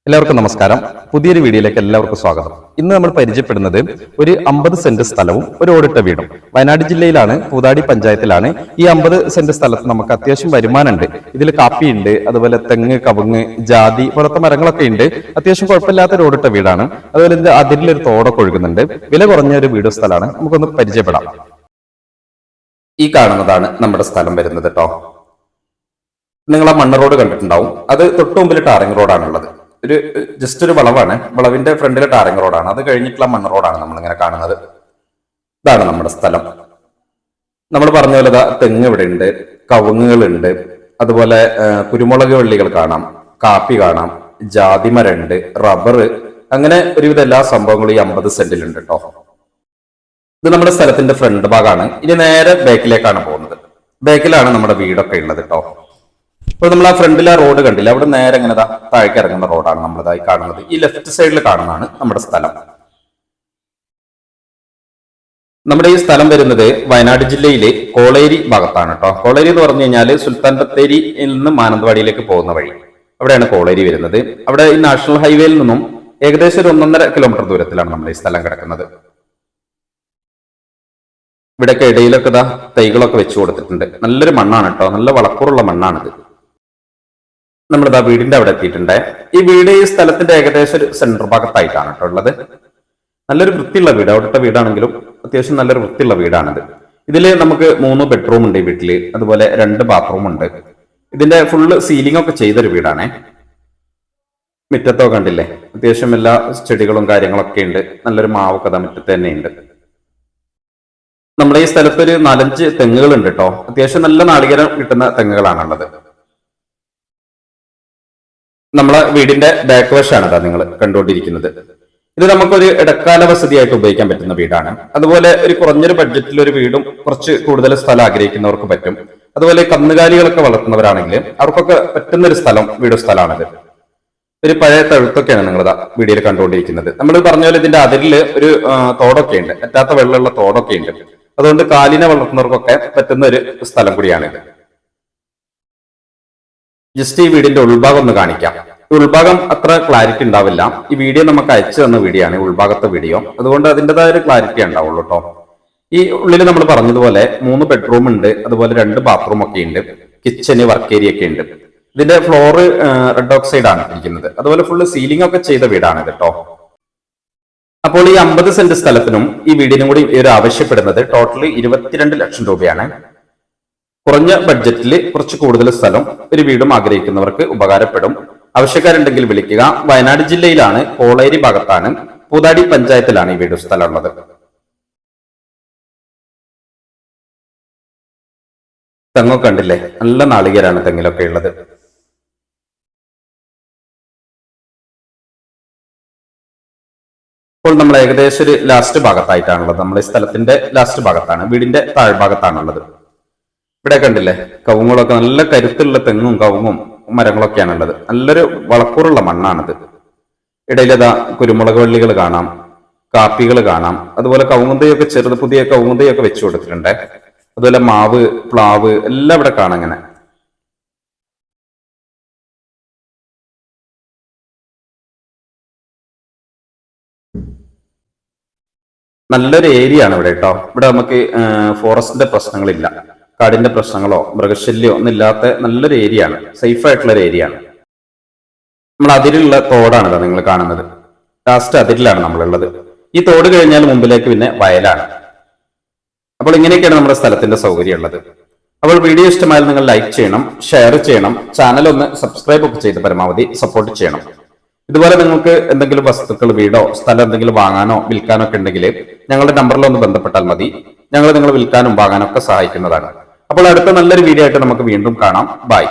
എല്ലാവർക്കും നമസ്കാരം. പുതിയൊരു വീഡിയോയിലേക്ക് എല്ലാവർക്കും സ്വാഗതം. ഇന്ന് നമ്മൾ പരിചയപ്പെടുന്നത് ഒരു 50 സെന്റ് സ്ഥലവും ഒരു ഓടിട്ട വീടും. വയനാട് ജില്ലയിലാണ്, പൂതാടി പഞ്ചായത്തിലാണ്. ഈ 50 സെന്റ് സ്ഥലത്ത് നമുക്ക് അത്യാവശ്യം വരുമാനമുണ്ട്. ഇതിൽ കാപ്പിയുണ്ട്, അതുപോലെ തെങ്ങ്, കവുങ്ങ്, ജാതി പോലത്തെ മരങ്ങളൊക്കെ ഉണ്ട്. അത്യാവശ്യം കുഴപ്പമില്ലാത്ത ഒരു ഓടിട്ട വീടാണ്. അതുപോലെ ഇതിന്റെ അതിലൊരു തോടൊക്കെ ഒഴുകുന്നുണ്ട്. വില കുറഞ്ഞ ഒരു വീട് സ്ഥലമാണ്. നമുക്കൊന്ന് പരിചയപ്പെടാം. ഈ കാണുന്നതാണ് നമ്മുടെ സ്ഥലം വരുന്നത് കേട്ടോ. നിങ്ങൾ ആ മണ്ണ് റോഡ് കണ്ടിട്ടുണ്ടാവും. അത് തൊട്ട് മുമ്പിൽ ടാറിംഗ് റോഡാണുള്ളത്. ജസ്റ്റ് ഒരു വളവാണ്. വളവിന്റെ ഫ്രണ്ടിലെ ടാറിംഗ് റോഡാണ്. അത് കഴിഞ്ഞിട്ടുള്ള മണ്ണ് റോഡാണ് നമ്മളിങ്ങനെ കാണുന്നത്. ഇതാണ് നമ്മുടെ സ്ഥലം. നമ്മൾ പറഞ്ഞ പോലെ തെങ്ങ് ഇവിടെ ഉണ്ട്, കവുങ്ങുകളുണ്ട്, അതുപോലെ കുരുമുളക് വള്ളികൾ കാണാം, കാപ്പി കാണാം, ജാതിമരമുണ്ട്, റബ്ബർ, അങ്ങനെ ഒരുവിധ എല്ലാ സംഭവങ്ങളും ഈ 50 സെന്റിലുണ്ട് കേട്ടോ. ഇത് നമ്മുടെ സ്ഥലത്തിന്റെ ഫ്രണ്ട് ഭാഗമാണ്. ഇനി നേരെ ബാക്കിലേക്കാണ് പോകുന്നത്. ബാക്കിലാണ് നമ്മുടെ വീടൊക്കെ ഉള്ളത് കേട്ടോ. ഇപ്പോൾ നമ്മൾ ആ ഫ്രണ്ടിൽ ആ റോഡ് കണ്ടില്ല, അവിടെ നേരെ ഇങ്ങനെ താഴേക്ക് ഇറങ്ങുന്ന റോഡാണ് നമ്മളിതായി കാണുന്നത്. ഈ ലെഫ്റ്റ് സൈഡിൽ കാണുന്നതാണ് നമ്മുടെ സ്ഥലം. നമ്മുടെ ഈ സ്ഥലം വരുന്നത് വയനാട് ജില്ലയിലെ കോളേരി ഭാഗത്താണ് കേട്ടോ. കോളേരി എന്ന് പറഞ്ഞു കഴിഞ്ഞാൽ സുൽത്താൻ ബത്തേരിയിൽ നിന്ന് മാനന്തവാടിയിലേക്ക് പോകുന്ന വഴി, അവിടെയാണ് കോളേരി വരുന്നത്. അവിടെ ഈ നാഷണൽ ഹൈവേയിൽ നിന്നും ഏകദേശം ഒരു 1.5 കിലോമീറ്റർ ദൂരത്തിലാണ് നമ്മുടെ ഈ സ്ഥലം കിടക്കുന്നത്. ഇവിടെയൊക്കെ ഇടയിലൊക്കെ തൈകളൊക്കെ വെച്ചു കൊടുത്തിട്ടുണ്ട്. നല്ലൊരു മണ്ണാണ് കേട്ടോ, നല്ല വളക്കൂറുള്ള മണ്ണാണിത്. നമ്മളിതാ വീടിന്റെ അവിടെ എത്തിയിട്ടുണ്ട്. ഈ വീട് ഈ സ്ഥലത്തിന്റെ ഏകദേശം ഒരു സെന്റർ ഭാഗത്തായിട്ടാണ് കേട്ടോ ഉള്ളത്. നല്ലൊരു വൃത്തിയുള്ള വീട്, അവിടുത്തെ വീടാണെങ്കിലും അത്യാവശ്യം നല്ലൊരു വൃത്തിയുള്ള വീടാണിത്. ഇതില് നമുക്ക് 3 ബെഡ്റൂം ഉണ്ട് ഈ വീട്ടില്, അതുപോലെ 2 ബാത്റൂം ഉണ്ട്. ഇതിന്റെ ഫുള്ള് സീലിംഗ് ഒക്കെ ചെയ്തൊരു വീടാണേ. മുറ്റത്തൊക്കെ കണ്ടില്ലേ, അത്യാവശ്യം എല്ലാ ചെടികളും കാര്യങ്ങളൊക്കെ ഉണ്ട്. നല്ലൊരു മാവൊക്കെ മുറ്റത്ത് തന്നെ ഉണ്ട്. നമ്മുടെ ഈ സ്ഥലത്ത് ഒരു 4-5 തെങ്ങുകൾ ഉണ്ട് കേട്ടോ. അത്യാവശ്യം നല്ല നാളികേരം കിട്ടുന്ന തെങ്ങുകളാണുള്ളത്. നമ്മളെ വീടിന്റെ ബാക്ക് വശമാണ് നിങ്ങൾ കണ്ടുകൊണ്ടിരിക്കുന്നത്. ഇത് നമുക്കൊരു ഇടക്കാല വസതിയായിട്ട് ഉപയോഗിക്കാൻ പറ്റുന്ന വീടാണ്. അതുപോലെ ഒരു കുറഞ്ഞൊരു ബഡ്ജറ്റിൽ ഒരു വീടും കുറച്ച് കൂടുതൽ സ്ഥലം ആഗ്രഹിക്കുന്നവർക്ക് പറ്റും. അതുപോലെ കന്നുകാലികളൊക്കെ വളർത്തുന്നവരാണെങ്കിൽ അവർക്കൊക്കെ പറ്റുന്ന ഒരു വീട് സ്ഥലമാണിത്. ഒരു പഴയ തഴുത്തൊക്കെയാണ് നിങ്ങൾ വീഡിയോയിൽ കണ്ടുകൊണ്ടിരിക്കുന്നത്. നമ്മൾ പറഞ്ഞ പോലെ ഇതിന്റെ അതിരില് ഒരു തോടൊക്കെ ഉണ്ട്, പറ്റാത്ത വെള്ളമുള്ള തോടൊക്കെ ഉണ്ട്. അതുകൊണ്ട് കാലിനെ വളർത്തുന്നവർക്കൊക്കെ പറ്റുന്ന ഒരു സ്ഥലം കൂടിയാണിത്. ജസ്റ്റ് ഈ വീടിന്റെ ഉൾഭാഗം ഒന്ന് കാണിക്കാം. ഈ ഉൾഭാഗം അത്ര ക്ലാരിറ്റി ഉണ്ടാവില്ല. ഈ വീഡിയോ നമുക്ക് അയച്ചു തന്ന വീഡിയോ ആണ്, ഉൾഭാഗത്തെ വീഡിയോ. അതുകൊണ്ട് അതിൻ്റെതായ ഒരു ക്ലാരിറ്റി ഉണ്ടാവുള്ളൂ കേട്ടോ. ഈ ഉള്ളിൽ നമ്മൾ പറഞ്ഞതുപോലെ 3 ബെഡ്റൂം ഉണ്ട്, അതുപോലെ 2 ബാത്റൂം ഒക്കെ ഉണ്ട്, കിച്ചന്, വർക്ക് ഏരിയ ഒക്കെ ഉണ്ട്. ഇതിന്റെ ഫ്ലോറ് റെഡ് ഓക്സൈഡ് ആണ് ഇരിക്കുന്നത്. അതുപോലെ ഫുള്ള് സീലിംഗ് ഒക്കെ ചെയ്ത വീടാണ് കേട്ടോ. അപ്പോൾ ഈ 50 സെന്റ് സ്ഥലത്തിനും ഈ വീടിനും കൂടി ഒരു ആവശ്യപ്പെടുന്നത് ടോട്ടലി 22 ലക്ഷം രൂപയാണ്. കുറഞ്ഞ ബഡ്ജറ്റിൽ കുറച്ച് കൂടുതൽ സ്ഥലം, ഒരു വീടും ആഗ്രഹിക്കുന്നവർക്ക് ഉപകാരപ്പെടും. ആവശ്യക്കാരുണ്ടെങ്കിൽ വിളിക്കുക. വയനാട് ജില്ലയിലാണ്, കോളേരി ഭാഗത്താണ്, പൂതാടി പഞ്ചായത്തിലാണ് ഈ വീട് സ്ഥലം ഉള്ളത്. തെങ്ങൊക്കെ കണ്ടില്ലേ, നല്ല നാളികേരാണ് തെങ്ങിലൊക്കെ ഉള്ളത്. ഇപ്പോൾ നമ്മൾ ഏകദേശം ഒരു ലാസ്റ്റ് ഭാഗത്തായിട്ടാണുള്ളത്. നമ്മുടെ സ്ഥലത്തിന്റെ ലാസ്റ്റ് ഭാഗത്താണ്, വീടിന്റെ താഴ്ഭാഗത്താണുള്ളത്. ഇവിടെ കണ്ടില്ലേ, കവുങ്ങുകളൊക്കെ നല്ല കരുത്തുള്ള തെങ്ങും കവുങ്ങും മരങ്ങളൊക്കെയാണ് ഉള്ളത്. നല്ലൊരു വളക്കൂറുള്ള മണ്ണാണിത്. ഇടയിലതാ കുരുമുളക് വള്ളികൾ കാണാം, കാപ്പികൾ കാണാം, അതുപോലെ കവുങ്ങുന്തയൊക്കെ പുതിയ കവുങ്ങുന്തയൊക്കെ വെച്ചു കൊടുത്തിട്ടുണ്ട്. അതുപോലെ മാവ്, പ്ലാവ് എല്ലാം ഇവിടെ കാണാം. അങ്ങനെ നല്ലൊരു ഏരിയ ആണ് ഇവിടെ കേട്ടോ. ഇവിടെ നമുക്ക് ഫോറസ്റ്റിന്റെ പ്രശ്നങ്ങളില്ല, കാടിന്റെ പ്രശ്നങ്ങളോ മൃഗശല്യോ ഒന്നും ഇല്ലാത്ത നല്ലൊരു ഏരിയ ആണ്, സേഫ് ആയിട്ടുള്ള ഒരു ഏരിയ ആണ്. നമ്മൾ അതിലുള്ള തോടാണ് നിങ്ങൾ കാണുന്നത്. ലാസ്റ്റ് അതിരിലാണ് നമ്മളുള്ളത്. ഈ തോട് കഴിഞ്ഞാൽ മുമ്പിലേക്ക് പിന്നെ വയലാണ്. അപ്പോൾ ഇങ്ങനെയൊക്കെയാണ് നമ്മുടെ സ്ഥലത്തിന്റെ സൗകര്യം ഉള്ളത്. അപ്പോൾ വീഡിയോ ഇഷ്ടമായാൽ നിങ്ങൾ ലൈക്ക് ചെയ്യണം, ഷെയർ ചെയ്യണം, ചാനൽ ഒന്ന് സബ്സ്ക്രൈബ് ഒക്കെ ചെയ്ത് പരമാവധി സപ്പോർട്ട് ചെയ്യണം. ഇതുപോലെ നിങ്ങൾക്ക് എന്തെങ്കിലും വസ്തുക്കൾ, വീടോ സ്ഥലം എന്തെങ്കിലും വാങ്ങാനോ വിൽക്കാനോ ഒക്കെ ഉണ്ടെങ്കിൽ ഞങ്ങളുടെ നമ്പറിൽ ഒന്ന് ബന്ധപ്പെട്ടാൽ മതി. ഞങ്ങൾ നിങ്ങൾ വിൽക്കാനും വാങ്ങാനും ഒക്കെ സഹായിക്കുന്നതാണ്. അപ്പോൾ അടുത്ത നല്ലൊരു വീഡിയോ ആയിട്ട് നമുക്ക് വീണ്ടും കാണാം. ബൈ.